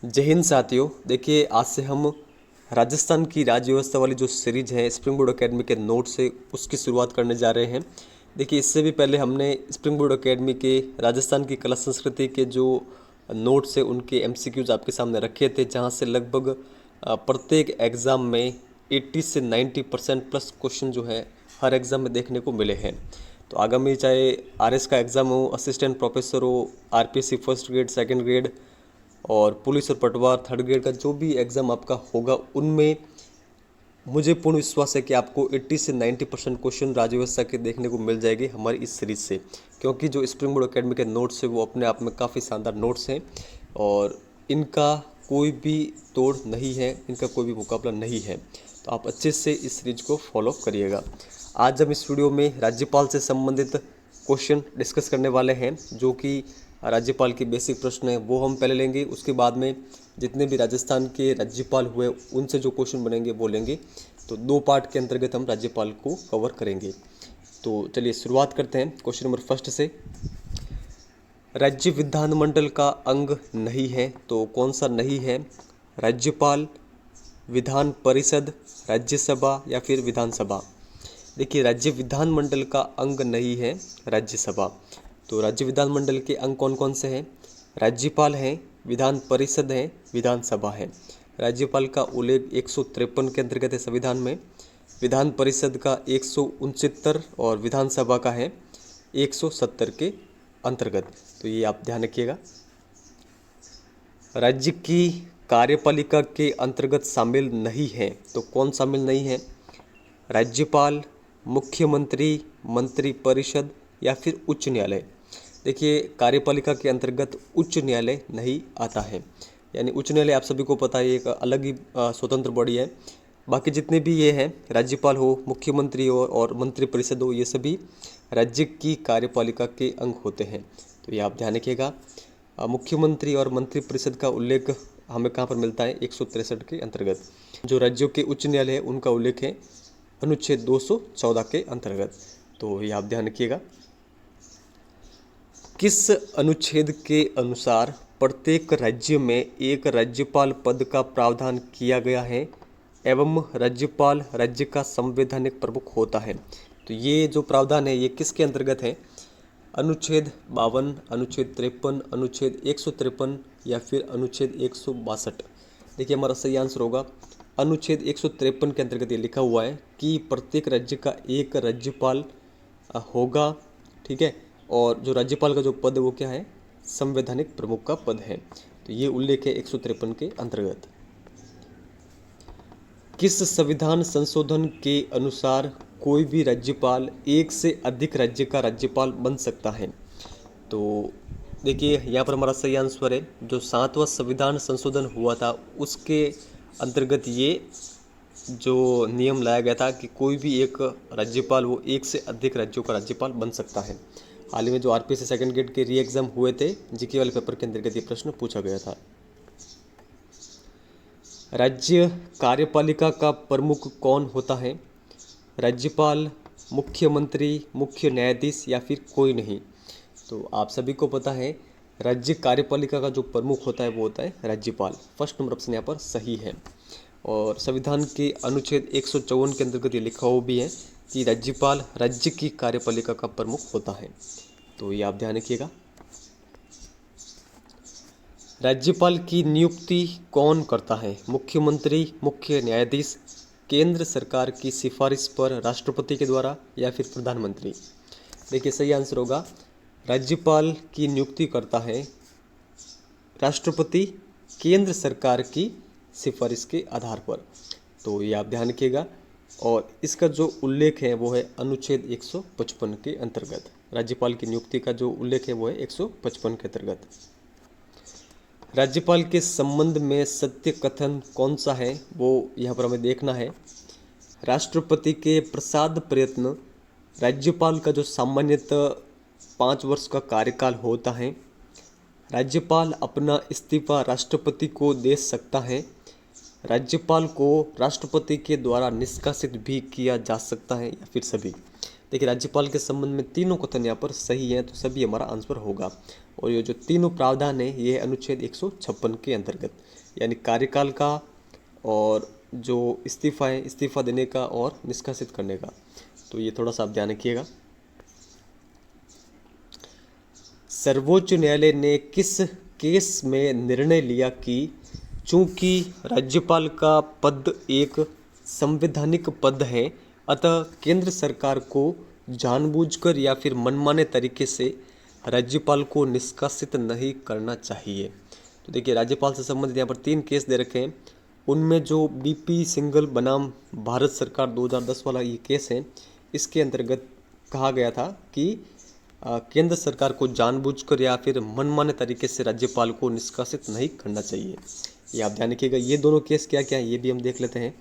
जय हिंद साथियों। देखिए, आज से हम राजस्थान की राज्य व्यवस्था वाली जो सीरीज है स्प्रिंग बोर्ड एकेडमी के नोट से उसकी शुरुआत करने जा रहे हैं। देखिए, इससे भी पहले हमने स्प्रिंग बोर्ड एकेडमी के राजस्थान की कला संस्कृति के जो नोट्स है उनके एमसीक्यूज आपके सामने रखे थे, जहां से लगभग प्रत्येक एग्ज़ाम में 80 से 90% प्लस क्वेश्चन जो है हर एग्ज़ाम में देखने को मिले हैं। तो आगामी चाहे आरएस का एग्ज़ाम हो, असिस्टेंट प्रोफेसर हो, RPSC first grade, second grade और पुलिस और पटवार थर्ड ग्रेड का जो भी एग्ज़ाम आपका होगा, उनमें मुझे पूर्ण विश्वास है कि आपको 80 से 90% क्वेश्चन राज्य व्यवस्था के देखने को मिल जाएंगे हमारी इस सीरीज से। क्योंकि जो स्प्रिंग बोर्ड एकेडमी के नोट्स है वो अपने आप में काफ़ी शानदार नोट्स हैं और इनका कोई भी तोड़ नहीं है, इनका कोई भी मुकाबला नहीं है। तो आप अच्छे से इस सीरीज को फॉलो करिएगा। आज हम इस वीडियो में राज्यपाल से संबंधित क्वेश्चन डिस्कस करने वाले हैं, जो कि राज्यपाल के बेसिक प्रश्न है वो हम पहले लेंगे। उसके बाद में जितने भी राजस्थान के राज्यपाल हुए उनसे जो क्वेश्चन बनेंगे वो लेंगे। तो दो पार्ट के अंतर्गत हम राज्यपाल को कवर करेंगे। तो चलिए शुरुआत करते हैं क्वेश्चन नंबर फर्स्ट से। राज्य विधानमंडल का अंग नहीं है, तो कौन सा नहीं है? राज्यपाल, विधान परिषद, राज्यसभा या फिर विधानसभा। देखिए, राज्य विधानमंडल का अंग नहीं है राज्यसभा। तो राज्य विधानमंडल के अंग कौन कौन से हैं? राज्यपाल हैं, विधान परिषद है, विधानसभा है। राज्यपाल का उल्लेख 153 के अंतर्गत है संविधान में, विधान परिषद का 169 और विधानसभा का है 170 के अंतर्गत। तो ये आप ध्यान रखिएगा। राज्य की कार्यपालिका के अंतर्गत शामिल नहीं है, तो कौन शामिल नहीं है? राज्यपाल, मुख्यमंत्री, मंत्री परिषद या फिर उच्च न्यायालय। देखिए, कार्यपालिका के अंतर्गत उच्च न्यायालय नहीं आता है। यानी उच्च न्यायालय आप सभी को पता है एक अलग ही स्वतंत्र बॉडी है। बाकी जितने भी ये हैं, राज्यपाल हो, मुख्यमंत्री हो और मंत्री परिषद हो, ये सभी राज्य की कार्यपालिका के अंग होते हैं। तो ये आप ध्यान रखिएगा। मुख्यमंत्री और मंत्री परिषद का उल्लेख हमें कहाँ पर मिलता है? 163 के अंतर्गत। जो राज्यों के उच्च न्यायालय है उनका उल्लेख है अनुच्छेद 214 के अंतर्गत। तो ये आप ध्यान रखिएगा। किस अनुच्छेद के अनुसार प्रत्येक राज्य में एक राज्यपाल पद का प्रावधान किया गया है एवं राज्यपाल राज्य का संवैधानिक प्रमुख होता है? तो ये जो प्रावधान है ये किसके अंतर्गत है? अनुच्छेद 52, अनुच्छेद 53, अनुच्छेद 153 या फिर अनुच्छेद 162। देखिए, हमारा सही आंसर होगा अनुच्छेद 153 के अंतर्गत ये लिखा हुआ है कि प्रत्येक राज्य का एक राज्यपाल होगा, ठीक है। और जो राज्यपाल का जो पद है वो क्या है? संवैधानिक प्रमुख का पद है। तो ये उल्लेख है 153 के अंतर्गत। किस संविधान संशोधन के अनुसार कोई भी राज्यपाल एक से अधिक राज्य का राज्यपाल बन सकता है? तो देखिए, यहाँ पर हमारा सही आंसर है जो 7वां संविधान संशोधन हुआ था उसके अंतर्गत ये जो नियम लाया गया था कि कोई भी एक राज्यपाल वो एक से अधिक राज्यों का राज्यपाल बन सकता है। हाल ही में जो आरपीएससी सेकंड ग्रेड के री एग्जाम हुए थे, जीके वाले पेपर के अंतर्गत ये प्रश्न पूछा गया था। राज्य कार्यपालिका का प्रमुख कौन होता है? राज्यपाल, मुख्यमंत्री, मुख्य न्यायाधीश या फिर कोई नहीं। तो आप सभी को पता है राज्य कार्यपालिका का जो प्रमुख होता है वो होता है राज्यपाल। फर्स्ट नंबर ऑप्शन यहाँ पर सही है। और संविधान के अनुच्छेद 154 के अंतर्गत ये लिखा हुआ भी है कि राज्यपाल राज्य की कार्यपालिका का प्रमुख होता है। तो ये आप ध्यान रखिएगा। राज्यपाल की नियुक्ति कौन करता है? मुख्यमंत्री, मुख्य न्यायाधीश, केंद्र सरकार की सिफारिश पर राष्ट्रपति के द्वारा या फिर प्रधानमंत्री। देखिए, सही आंसर होगा राज्यपाल की नियुक्ति करता है राष्ट्रपति केंद्र सरकार की सिफारिश के आधार पर। तो ये आप ध्यान रखिएगा। और इसका जो उल्लेख है वो है अनुच्छेद 155 के अंतर्गत। राज्यपाल की नियुक्ति का जो उल्लेख है वो है 155 के अंतर्गत। राज्यपाल के संबंध में सत्य कथन कौन सा है वो यहाँ पर हमें देखना है। राष्ट्रपति के प्रसाद प्रयत्न, राज्यपाल का जो सामान्यतः 5 वर्ष का कार्यकाल होता है, राज्यपाल अपना इस्तीफा राष्ट्रपति को दे सकता है, राज्यपाल को राष्ट्रपति के द्वारा निष्कासित भी किया जा सकता है या फिर सभी। देखिए राज्यपाल के संबंध में तीनों कथन यहाँ पर सही हैं, तो सभी हमारा आंसर होगा। और ये जो तीनों प्रावधान है ये अनुच्छेद 156 के अंतर्गत, यानी कार्यकाल का और जो इस्तीफा है, इस्तीफा देने का और निष्कासित करने का। तो ये थोड़ा सा आप ध्यान रखिएगा। सर्वोच्च न्यायालय ने किस केस में निर्णय लिया कि चूंकि राज्यपाल का पद एक संवैधानिक पद है, अतः केंद्र सरकार को जानबूझकर या फिर मनमाने तरीके से राज्यपाल को निष्कासित नहीं करना चाहिए। तो देखिए राज्यपाल से संबंधित यहाँ पर 3 केस दे रखे हैं। उनमें जो बीपी सिंघल बनाम भारत सरकार 2010 वाला ये केस है, इसके अंतर्गत कहा गया था कि केंद्र सरकार को जानबूझकर या फिर मनमाने तरीके से राज्यपाल को निष्कासित नहीं करना चाहिए। ये आप ध्यान रखिएगा। ये दोनों केस क्या क्या है ये भी हम देख लेते हैं।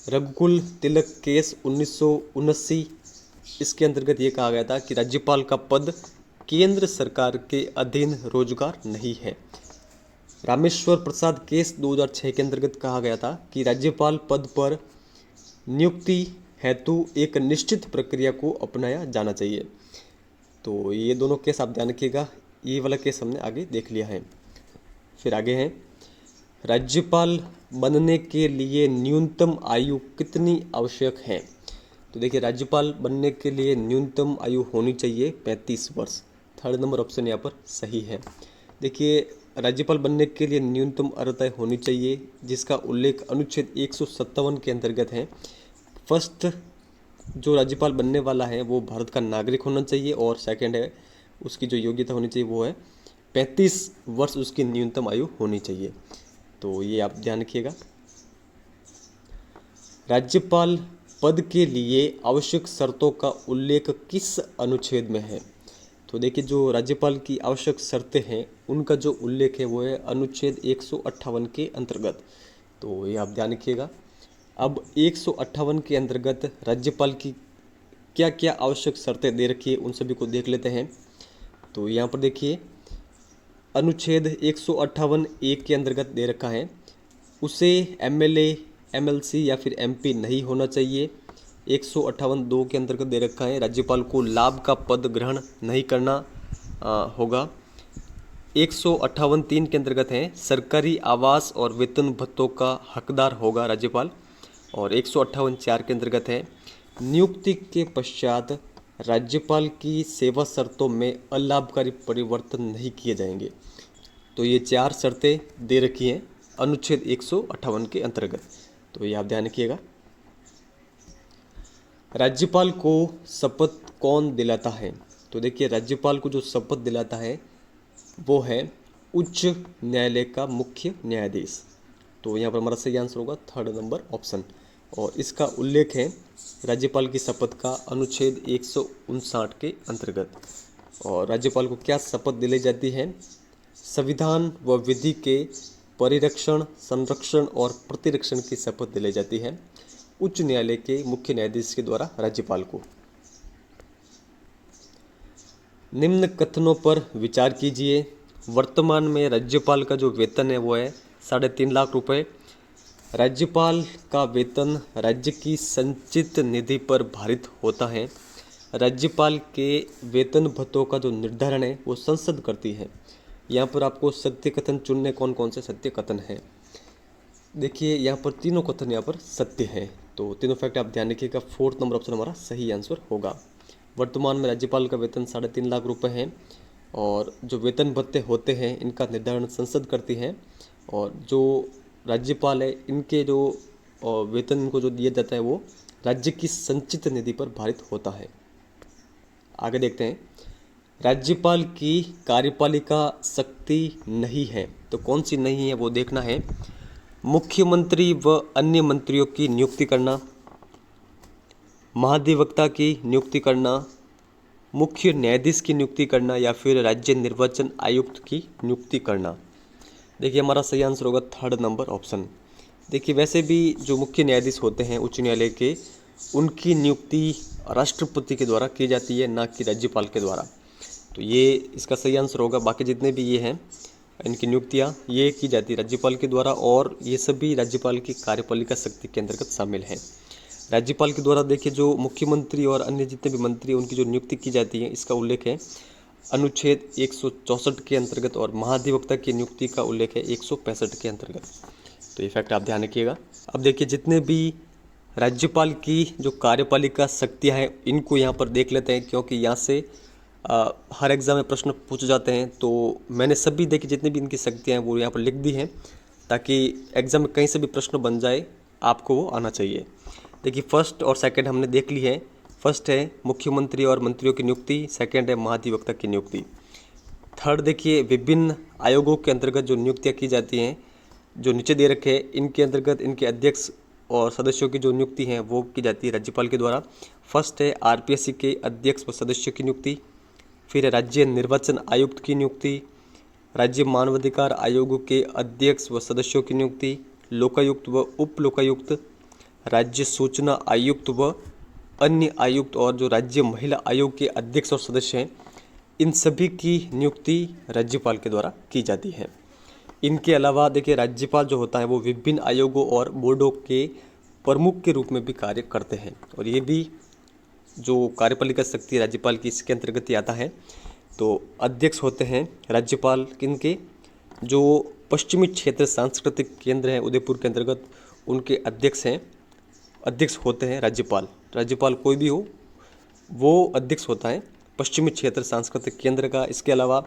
रघुकुल तिलक केस 1979, इसके अंतर्गत ये कहा गया था कि राज्यपाल का पद केंद्र सरकार के अधीन रोजगार नहीं है। रामेश्वर प्रसाद केस 2006 के अंतर्गत कहा गया था कि राज्यपाल पद पर नियुक्ति हेतु एक निश्चित प्रक्रिया को अपनाया जाना चाहिए। तो ये दोनों केस आप ध्यान रखिएगा। ये वाला केस हमने आगे देख लिया है। फिर आगे हैं, राज्यपाल बनने के लिए न्यूनतम आयु कितनी आवश्यक है। तो देखिए राज्यपाल बनने के लिए न्यूनतम आयु होनी चाहिए 35 वर्ष। 3rd नंबर ऑप्शन यहाँ पर सही है। देखिए राज्यपाल बनने के लिए न्यूनतम अर्हता होनी चाहिए, जिसका उल्लेख अनुच्छेद 157 के अंतर्गत है। फर्स्ट जो राज्यपाल बनने वाला है वो भारत का नागरिक होना चाहिए, और सेकंड है उसकी जो योग्यता होनी चाहिए वो है 35 वर्ष उसकी न्यूनतम आयु होनी चाहिए। तो ये आप ध्यान रखिएगा। राज्यपाल पद के लिए आवश्यक शर्तों का उल्लेख किस अनुच्छेद में है। तो देखिए जो राज्यपाल की आवश्यक शर्तें हैं उनका जो उल्लेख है वो है अनुच्छेद 158 के अंतर्गत। तो ये आप ध्यान रखिएगा। अब 158 के अंतर्गत राज्यपाल की क्या क्या आवश्यक शर्तें दे रखी है उन सभी को देख लेते हैं। तो यहाँ पर देखिए अनुच्छेद 158(1) के अंतर्गत दे रखा है, उसे एमएलए, एमएलसी या फिर एमपी नहीं होना चाहिए। 158(2) के अंतर्गत दे रखा है राज्यपाल को लाभ का पद ग्रहण नहीं करना होगा। 158(3) के अंतर्गत है सरकारी आवास और वेतन भत्तों का हकदार होगा राज्यपाल। और 158(4) के अंतर्गत है नियुक्ति के पश्चात राज्यपाल की सेवा शर्तों में अलाभकारी परिवर्तन नहीं किए जाएंगे। तो ये 4 शर्तें दे रखी हैं अनुच्छेद 158 के अंतर्गत। तो ये आप ध्यान रखिएगा। राज्यपाल को शपथ कौन दिलाता है। तो देखिए राज्यपाल को जो शपथ दिलाता है वो है उच्च न्यायालय का मुख्य न्यायाधीश। तो यहाँ पर हमारा सही आंसर होगा 3rd नंबर ऑप्शन। और इसका उल्लेख है राज्यपाल की शपथ का अनुच्छेद 159 के अंतर्गत। और राज्यपाल को क्या शपथ दिलाई जाती है। संविधान व विधि के परिरक्षण, संरक्षण और प्रतिरक्षण की शपथ दिलाई जाती है उच्च न्यायालय के मुख्य न्यायाधीश के द्वारा राज्यपाल को। निम्न कथनों पर विचार कीजिए। वर्तमान में राज्यपाल का जो वेतन है वो है 3.5 लाख रुपए। राज्यपाल का वेतन राज्य की संचित निधि पर भारित होता है। राज्यपाल के वेतन भत्तों का जो निर्धारण है वो संसद करती है। यहाँ पर आपको सत्य कथन चुनने कौन कौन से सत्य कथन हैं। देखिए यहाँ पर तीनों कथन यहाँ पर सत्य हैं। तो तीनों फैक्ट आप ध्यान रखिएगा। 4th नंबर ऑप्शन हमारा सही आंसर होगा। वर्तमान में राज्यपाल का वेतन 3.5 लाख रुपए है, और जो वेतन भत्ते होते हैं इनका निर्धारण संसद करती है। और जो राज्यपाल है इनके जो वेतन इनको जो दिया जाता है वो राज्य की संचित निधि पर भारित होता है। आगे देखते हैं, राज्यपाल की कार्यपालिका शक्ति नहीं है। तो कौन सी नहीं है वो देखना है। मुख्यमंत्री व अन्य मंत्रियों की नियुक्ति करना, महाधिवक्ता की नियुक्ति करना, मुख्य न्यायाधीश की नियुक्ति करना, या फिर राज्य निर्वाचन आयुक्त की नियुक्ति करना। देखिए हमारा सही आंसर होगा 3rd नंबर ऑप्शन। देखिए वैसे भी जो मुख्य न्यायाधीश होते हैं उच्च न्यायालय के, उनकी नियुक्ति राष्ट्रपति के द्वारा की जाती है, ना कि राज्यपाल के द्वारा। तो ये इसका सही आंसर होगा। बाकी जितने भी ये हैं इनकी नियुक्तियाँ ये की जाती है राज्यपाल के द्वारा, और ये सभी राज्यपाल की कार्यपालिका शक्ति के अंतर्गत शामिल हैं। राज्यपाल के द्वारा देखिए जो मुख्यमंत्री और अन्य जितने भी मंत्री हैं उनकी जो नियुक्ति की जाती है इसका उल्लेख है अनुच्छेद 164 के अंतर्गत, और महाधिवक्ता की नियुक्ति का उल्लेख है 165 के अंतर्गत। तो ये फैक्ट आप ध्यान रखिएगा। अब देखिए जितने भी राज्यपाल की जो कार्यपालिका शक्तियाँ हैं इनको यहाँ पर देख लेते हैं, क्योंकि यहाँ से हर एग्जाम में प्रश्न पूछे जाते हैं। तो मैंने सभी देखिए जितनी भी इनकी शक्तियाँ हैं वो यहाँ पर लिख दी हैं, ताकि एग्जाम में कहीं से भी प्रश्न बन जाए आपको वो आना चाहिए। देखिए फर्स्ट और सेकंड हमने देख ली है। फर्स्ट है मुख्यमंत्री और मंत्रियों की नियुक्ति, सेकंड है महाधिवक्ता की नियुक्ति। थर्ड देखिए विभिन्न आयोगों के अंतर्गत जो नियुक्तियाँ की जाती हैं जो नीचे दे रखे हैं इनके अंतर्गत इनके अध्यक्ष और सदस्यों की जो नियुक्ति है वो की जाती है राज्यपाल के द्वारा। फर्स्ट है आरपीएससी के अध्यक्ष व सदस्यों की नियुक्ति, फिर है राज्य निर्वाचन आयुक्त की नियुक्ति, राज्य मानवाधिकार आयोगों के अध्यक्ष व सदस्यों की नियुक्ति, लोकायुक्त व उप लोकायुक्त, राज्य सूचना आयुक्त व अन्य आयुक्त, और जो राज्य महिला आयोग के अध्यक्ष और सदस्य हैं इन सभी की नियुक्ति राज्यपाल के द्वारा की जाती है। इनके अलावा देखिए राज्यपाल जो होता है वो विभिन्न आयोगों और बोर्डों के प्रमुख के रूप में भी कार्य करते हैं, और ये भी जो कार्यपालिका शक्ति राज्यपाल की इसके अंतर्गत ही आता है। तो अध्यक्ष होते हैं राज्यपाल किनके, जो पश्चिमी क्षेत्र सांस्कृतिक केंद्र है उदयपुर के अंतर्गत उनके अध्यक्ष होते हैं राज्यपाल। राज्यपाल कोई भी हो वो अध्यक्ष होता है पश्चिमी क्षेत्र सांस्कृतिक केंद्र का। इसके अलावा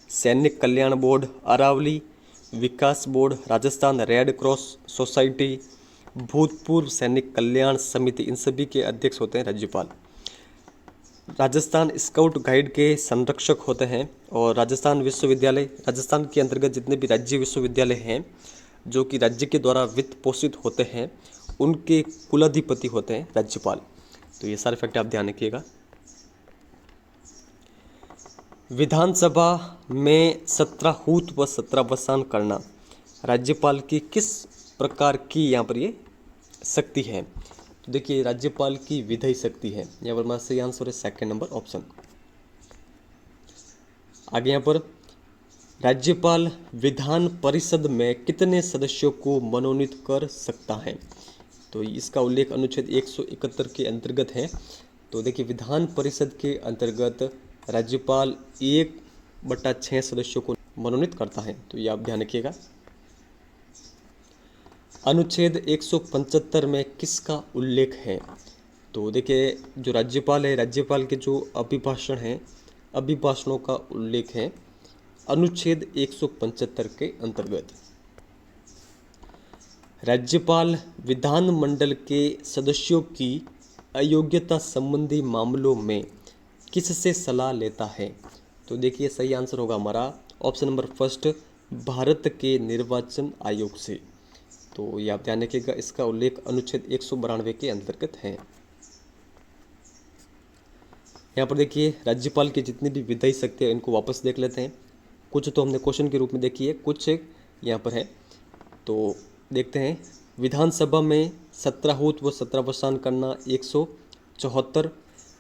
Sainik Kalyan board, Aravali Vikas board, Rajasthan red cross society, भूतपूर्व सैनिक कल्याण समिति, इन सभी के अध्यक्ष होते हैं राज्यपाल। राजस्थान स्काउट गाइड के संरक्षक होते हैं, और राजस्थान विश्वविद्यालय, राजस्थान के अंतर्गत जितने भी राज्य विश्वविद्यालय हैं जो कि राज्य के द्वारा वित्त पोषित होते हैं उनके कुलाधिपति होते हैं राज्यपाल। तो ये सारे फैक्ट आप ध्यान रखिएगा। विधानसभा में 17 हूत व 17 वसान करना राज्यपाल की किस प्रकार की यहाँ पर ये शक्ति है। तो देखिए राज्यपाल की विधायी शक्ति है, यहाँ पर हमारा सही आंसर है सेकंड नंबर ऑप्शन। आगे यहाँ पर राज्यपाल विधान परिषद में कितने सदस्यों को मनोनीत कर सकता है। तो इसका उल्लेख अनुच्छेद 171 के अंतर्गत है। तो देखिए विधान परिषद के अंतर्गत राज्यपाल 1/6 सदस्यों को मनोनीत करता है। तो ये आप ध्यान रखिएगा। अनुच्छेद 175 में किसका उल्लेख है। तो देखिए जो राज्यपाल है, राज्यपाल के जो अभिभाषण हैं, अभिभाषणों का उल्लेख है अनुच्छेद 175 के अंतर्गत। राज्यपाल विधानमंडल के सदस्यों की अयोग्यता संबंधी मामलों में किससे सलाह लेता है। तो देखिए सही आंसर होगा हमारा ऑप्शन नंबर फर्स्ट, भारत के निर्वाचन आयोग से। तो ये आप ध्यान रखिएगा, इसका उल्लेख अनुच्छेद 192 के अंतर्गत है। यहाँ पर देखिए राज्यपाल की जितनी भी विधायी शक्ति है इनको वापस देख लेते हैं। कुछ तो हमने क्वेश्चन के रूप में देखी है, कुछ यहाँ पर है। तो देखते हैं, विधानसभा में 17 हूत व 17 वसान करना 174,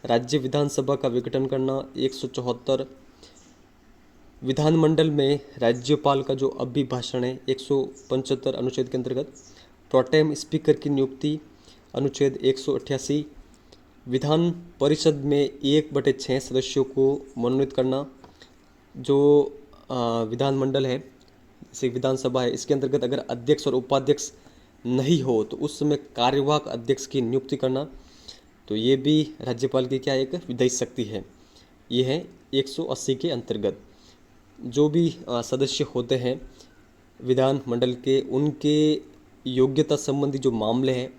राज्य विधानसभा का विघटन करना 174, विधानमंडल में राज्यपाल का जो अभिभाषण है 175 अनुच्छेद के अंतर्गत, प्रोटेम स्पीकर की नियुक्ति अनुच्छेद 188, विधान परिषद में 1/6 सदस्यों को मनोनीत करना, जो विधानमंडल है जैसे विधानसभा है इसके अंतर्गत अगर अध्यक्ष और उपाध्यक्ष नहीं हो तो उस समय कार्यवाहक अध्यक्ष की नियुक्ति करना। तो ये भी राज्यपाल की क्या एक विधायी शक्ति है। ये है 180 के अंतर्गत। जो भी सदस्य होते हैं विधानमंडल के, उनके योग्यता संबंधी जो मामले हैं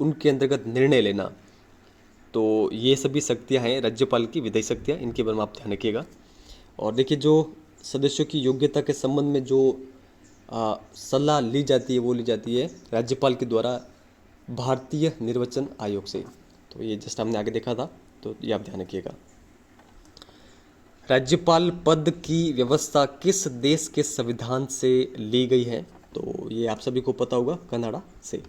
उनके अंतर्गत निर्णय लेना। तो ये सभी शक्तियाँ हैं राज्यपाल की विधायी शक्तियाँ, इनके बारे में आप ध्यान रखिएगा। और देखिए जो सदस्यों की योग्यता के संबंध में जो सलाह ली जाती है वो ली जाती है राज्यपाल के द्वारा भारतीय निर्वाचन आयोग से। तो ये जस्ट हमने आगे देखा था, तो ये आप ध्यान रखिएगा। राज्यपाल पद की व्यवस्था किस देश के संविधान से ली गई है। तो ये आप सभी को पता होगा, कनाडा से।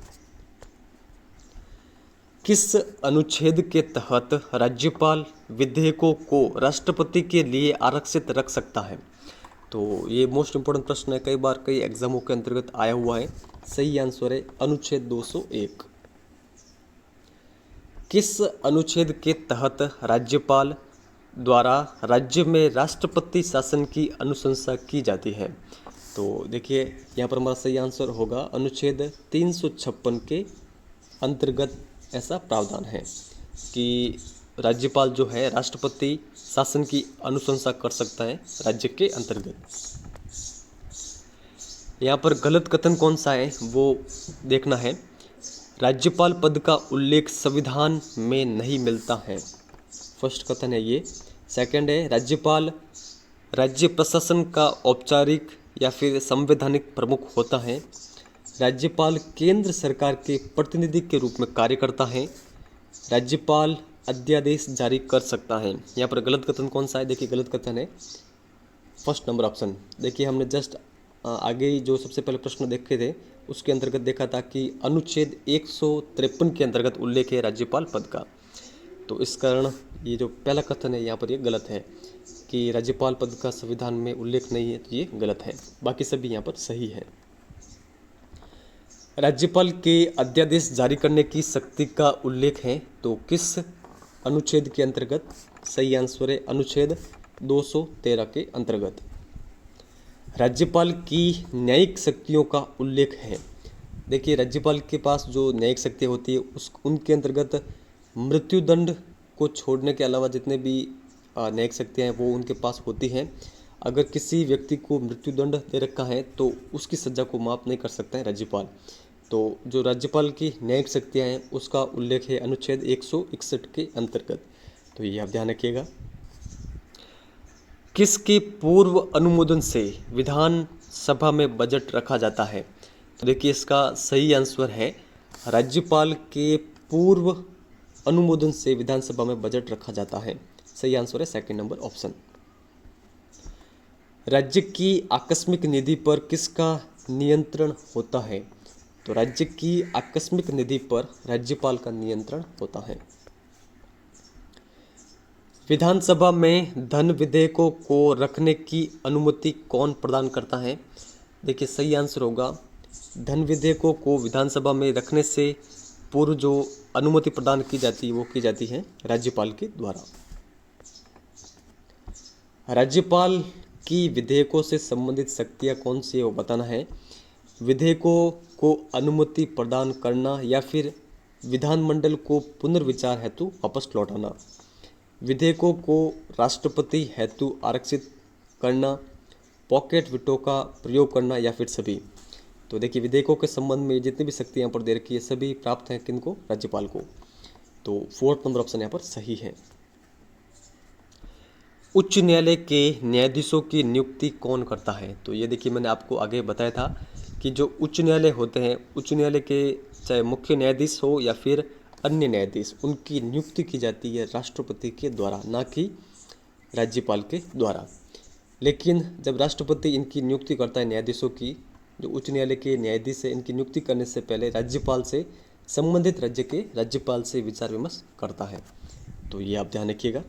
किस अनुच्छेद के तहत राज्यपाल विधेयकों को राष्ट्रपति के लिए आरक्षित रख सकता है। तो ये मोस्ट इम्पोर्टेंट प्रश्न है, कई बार कई एग्जामों के अंतर्गत आया हुआ है। सही आंसर है अनुच्छेद 201। किस अनुच्छेद के तहत राज्यपाल द्वारा राज्य में राष्ट्रपति शासन की अनुशंसा की जाती है? तो देखिए यहाँ पर हमारा सही आंसर होगा अनुच्छेद 356 के अंतर्गत ऐसा प्रावधान है कि राज्यपाल जो है राष्ट्रपति शासन की अनुशंसा कर सकता है राज्य के अंतर्गत। यहाँ पर गलत कथन कौन सा है वो देखना है। राज्यपाल पद का उल्लेख संविधान में नहीं मिलता है, फर्स्ट कथन है ये। सेकंड है राज्यपाल राज्य प्रशासन का औपचारिक या फिर संवैधानिक प्रमुख होता है। राज्यपाल केंद्र सरकार के प्रतिनिधि के रूप में कार्य करता है। राज्यपाल अध्यादेश जारी कर सकता है। यहाँ पर गलत कथन कौन सा है? देखिए गलत कथन है फर्स्ट नंबर ऑप्शन। देखिए हमने जस्ट आगे ही जो सबसे पहले प्रश्न देखे थे उसके अंतर्गत देखा था कि अनुच्छेद 153 के अंतर्गत उल्लेख है राज्यपाल पद का। तो इस कारण ये जो पहला कथन है यहाँ पर ये गलत है कि राज्यपाल पद का संविधान में उल्लेख नहीं है, तो ये गलत है। बाकी सभी यहाँ पर सही है। राज्यपाल के अध्यादेश जारी करने की शक्ति का उल्लेख है तो किस अनुच्छेद के अंतर्गत? सही आंसर है अनुच्छेद 213 के अंतर्गत। राज्यपाल की न्यायिक शक्तियों का उल्लेख है। देखिए राज्यपाल के पास जो न्यायिक शक्ति होती है उनके अंतर्गत मृत्युदंड को छोड़ने के अलावा जितने भी न्यायिक शक्तियाँ हैं वो उनके पास होती हैं। अगर किसी व्यक्ति को मृत्युदंड दे रखा है तो उसकी सज़ा को माफ़ नहीं कर सकता है राज्यपाल। तो जो राज्यपाल की न्यायिक शक्तियाँ हैं उसका उल्लेख है अनुच्छेद 161 के अंतर्गत। तो ये आप ध्यान रखिएगा। किसके पूर्व अनुमोदन से विधानसभा में बजट रखा जाता है? तो देखिए इसका सही आंसर है राज्यपाल के पूर्व अनुमोदन से विधानसभा में बजट रखा जाता है। सही आंसर है सेकंड नंबर ऑप्शन। राज्य की आकस्मिक निधि पर किसका नियंत्रण होता है? तो राज्य की आकस्मिक निधि पर राज्यपाल का नियंत्रण होता है। विधानसभा में धन विधेयकों को रखने की अनुमति कौन प्रदान करता है? देखिए सही आंसर होगा धन विधेयकों को विधानसभा में रखने से पूर्व जो अनुमति प्रदान की जाती है वो की जाती है राज्यपाल के द्वारा। राज्यपाल की विधेयकों से संबंधित शक्तियाँ कौन सी है वो बताना है। विधेयकों को अनुमति प्रदान करना या फिर विधानमंडल को पुनर्विचार हेतु वापस लौटाना, विधेयकों को राष्ट्रपति हेतु आरक्षित करना, पॉकेट विटो का प्रयोग करना या फिर सभी। तो देखिए विधेयकों के संबंध में जितनी भी शक्ति यहाँ पर दे रखी है सभी प्राप्त हैं किनको? राज्यपाल को। तो फोर्थ नंबर ऑप्शन यहाँ पर सही है। उच्च न्यायालय के न्यायाधीशों की नियुक्ति कौन करता है? तो ये देखिए मैंने आपको आगे बताया था कि जो उच्च न्यायालय होते हैं उच्च न्यायालय के चाहे मुख्य न्यायाधीश हो या फिर अन्य न्यायाधीश उनकी नियुक्ति की जाती है राष्ट्रपति के द्वारा, ना कि राज्यपाल के द्वारा। लेकिन जब राष्ट्रपति इनकी नियुक्ति करता है न्यायाधीशों की, जो उच्च न्यायालय के न्यायाधीश है इनकी नियुक्ति करने से पहले राज्यपाल से संबंधित राज्य के राज्यपाल से विचार विमर्श करता है। तो ये आप ध्यान रखिएगा।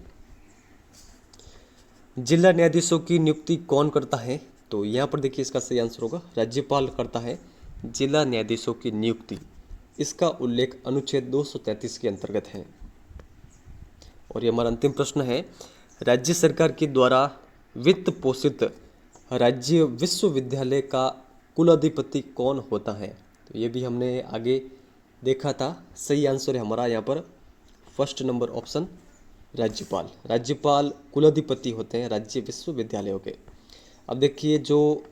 जिला न्यायाधीशों की नियुक्ति कौन करता है? तो यहाँ पर देखिए इसका सही आंसर होगा राज्यपाल करता है जिला न्यायाधीशों की नियुक्ति। इसका उल्लेख अनुच्छेद 233 के अंतर्गत है। और ये हमारा अंतिम प्रश्न है, राज्य सरकार के द्वारा वित्त पोषित राज्य विश्वविद्यालय का कुलाधिपति कौन होता है? तो ये भी हमने आगे देखा था। सही आंसर है हमारा यहाँ पर फर्स्ट नंबर ऑप्शन राज्यपाल। राज्यपाल कुलाधिपति होते हैं राज्य विश्वविद्यालयों के। अब देखिए जो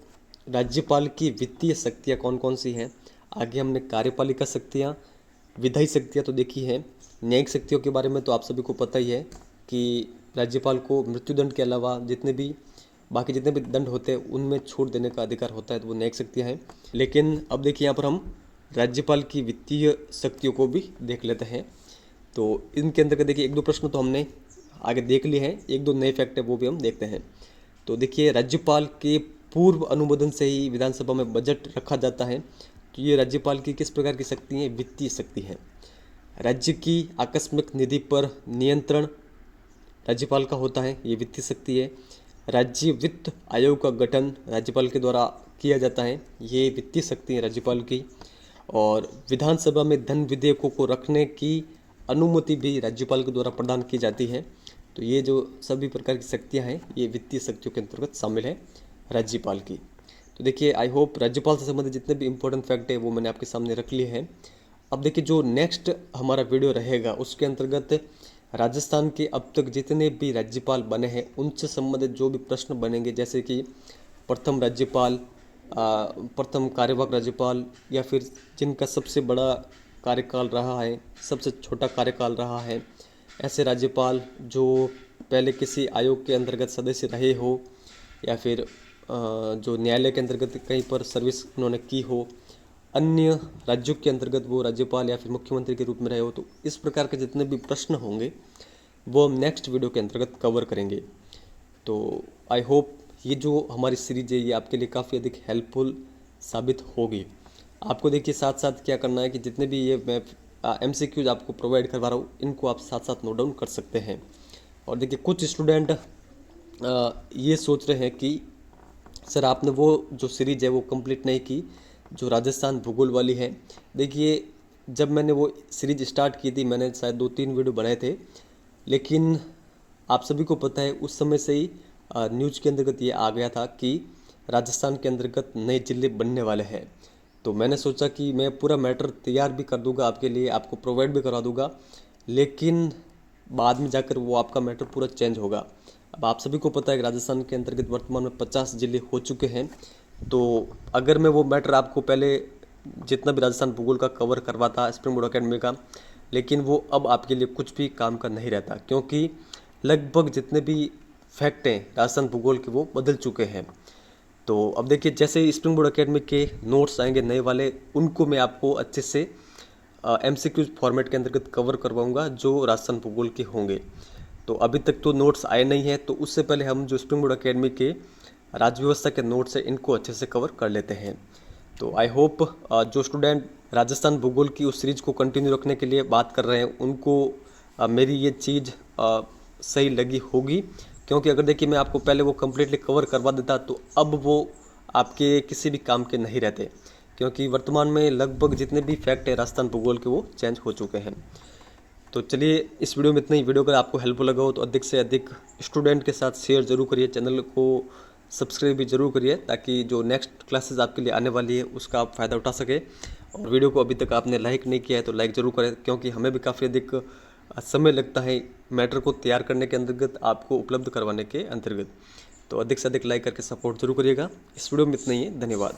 राज्यपाल की वित्तीय शक्तियाँ कौन कौन सी हैं। आगे हमने कार्यपालिका शक्तियाँ, विधायी शक्तियाँ तो देखी हैं। न्यायिक शक्तियों के बारे में तो आप सभी को पता ही है कि राज्यपाल को मृत्युदंड के अलावा बाकी जितने भी दंड होते हैं उनमें छूट देने का अधिकार होता है, तो वो न्यायिक शक्तियाँ हैं। लेकिन अब देखिए यहाँ पर हम राज्यपाल की वित्तीय शक्तियों को भी देख लेते हैं। तो इनके अंदर देखिए एक दो प्रश्न तो हमने आगे देख लिए हैं, एक दो नए फैक्ट है वो भी हम देखते हैं। तो देखिए राज्यपाल के पूर्व अनुमोदन से ही विधानसभा में बजट रखा जाता है। तो ये राज्यपाल की किस प्रकार की शक्ति है? वित्तीय शक्ति है। राज्य की आकस्मिक निधि पर नियंत्रण राज्यपाल का होता है, ये वित्तीय शक्ति है। राज्य वित्त आयोग का गठन राज्यपाल के द्वारा किया जाता है, ये वित्तीय शक्ति है राज्यपाल की। और विधानसभा में धन विधेयकों को रखने की अनुमति भी राज्यपाल के द्वारा प्रदान की जाती है। तो ये जो सभी प्रकार की शक्तियाँ हैं ये वित्तीय शक्तियों के अंतर्गत शामिल है राज्यपाल की। तो देखिए आई होप राज्यपाल से संबंधित जितने भी इंपॉर्टेंट फैक्ट है वो मैंने आपके सामने रख लिए हैं। अब देखिए जो नेक्स्ट हमारा वीडियो रहेगा उसके अंतर्गत राजस्थान के अब तक जितने भी राज्यपाल बने हैं उनसे संबंधित जो भी प्रश्न बनेंगे, जैसे कि प्रथम राज्यपाल, प्रथम कार्यवाहक राज्यपाल, या फिर जिनका सबसे बड़ा कार्यकाल रहा है, सबसे छोटा कार्यकाल रहा है, ऐसे राज्यपाल जो पहले किसी आयोग के अंतर्गत सदस्य रहे हो, या फिर जो न्यायालय के अंतर्गत कहीं पर सर्विस उन्होंने की हो, अन्य राज्यों के अंतर्गत वो राज्यपाल या फिर मुख्यमंत्री के रूप में रहे हो, तो इस प्रकार के जितने भी प्रश्न होंगे वो हम नेक्स्ट वीडियो के अंतर्गत कवर करेंगे। तो आई होप ये जो हमारी सीरीज है ये आपके लिए काफ़ी अधिक हेल्पफुल साबित होगी। आपको देखिए साथ साथ क्या करना है कि जितने भी ये मैं MCQs आपको प्रोवाइड करवा रहा हूँ इनको आप साथ साथ नोट डाउन कर सकते हैं। और देखिए कुछ स्टूडेंट ये सोच रहे हैं कि सर आपने वो जो सीरीज है वो कंप्लीट नहीं की जो राजस्थान भूगोल वाली है। देखिए जब मैंने वो सीरीज स्टार्ट की थी मैंने शायद 2-3 वीडियो बनाए थे, लेकिन आप सभी को पता है उस समय से ही न्यूज़ के अंतर्गत ये आ गया था कि राजस्थान के अंतर्गत नए जिले बनने वाले हैं। तो मैंने सोचा कि मैं पूरा मैटर तैयार भी कर दूंगा आपके लिए, आपको प्रोवाइड भी करा दूंगा, लेकिन बाद में जाकर वो आपका मैटर पूरा चेंज होगा। अब आप सभी को पता है कि राजस्थान के अंतर्गत वर्तमान में 50 जिले हो चुके हैं। तो अगर मैं वो मैटर आपको पहले जितना भी राजस्थान भूगोल का कवर करवाता स्प्रिंग बोर्ड अकेडमी का, लेकिन वो अब आपके लिए कुछ भी काम का नहीं रहता, क्योंकि लगभग जितने भी फैक्ट हैं राजस्थान भूगोल के वो बदल चुके हैं। तो अब देखिए जैसे ही स्प्रिंग बोर्ड अकेडमी के नोट्स आएंगे नए वाले, उनको मैं आपको अच्छे से MCQ फॉर्मेट के अंतर्गत कवर करवाऊंगा जो राजस्थान भूगोल के होंगे। तो अभी तक तो नोट्स आए नहीं हैं, तो उससे पहले हम जो स्प्रिंग बोर्ड अकेडमी के राज्य व्यवस्था के नोट्स हैं इनको अच्छे से कवर कर लेते हैं। तो आई होप जो स्टूडेंट राजस्थान भूगोल की उस सीरीज को कंटिन्यू रखने के लिए बात कर रहे हैं उनको मेरी ये चीज़ सही लगी होगी, क्योंकि अगर देखिए मैं आपको पहले वो कम्प्लीटली कवर करवा देता तो अब वो आपके किसी भी काम के नहीं रहते, क्योंकि वर्तमान में लगभग जितने भी फैक्ट है राजस्थान भूगोल के वो चेंज हो चुके हैं। तो चलिए इस वीडियो में इतना ही। वीडियो अगर आपको हेल्पफुल लगा हो तो अधिक से अधिक स्टूडेंट के साथ शेयर जरूर करिए, चैनल को सब्सक्राइब भी जरूर करिए, ताकि जो नेक्स्ट क्लासेस आपके लिए आने वाली है उसका आप फ़ायदा उठा सके। और वीडियो को अभी तक आपने लाइक नहीं किया है तो लाइक ज़रूर करें, क्योंकि हमें भी काफ़ी अधिक समय लगता है मैटर को तैयार करने के अंतर्गत, आपको उपलब्ध करवाने के अंतर्गत। तो अधिक से अधिक लाइक करके सपोर्ट जरूर करिएगा। इस वीडियो में इतना ही है, धन्यवाद।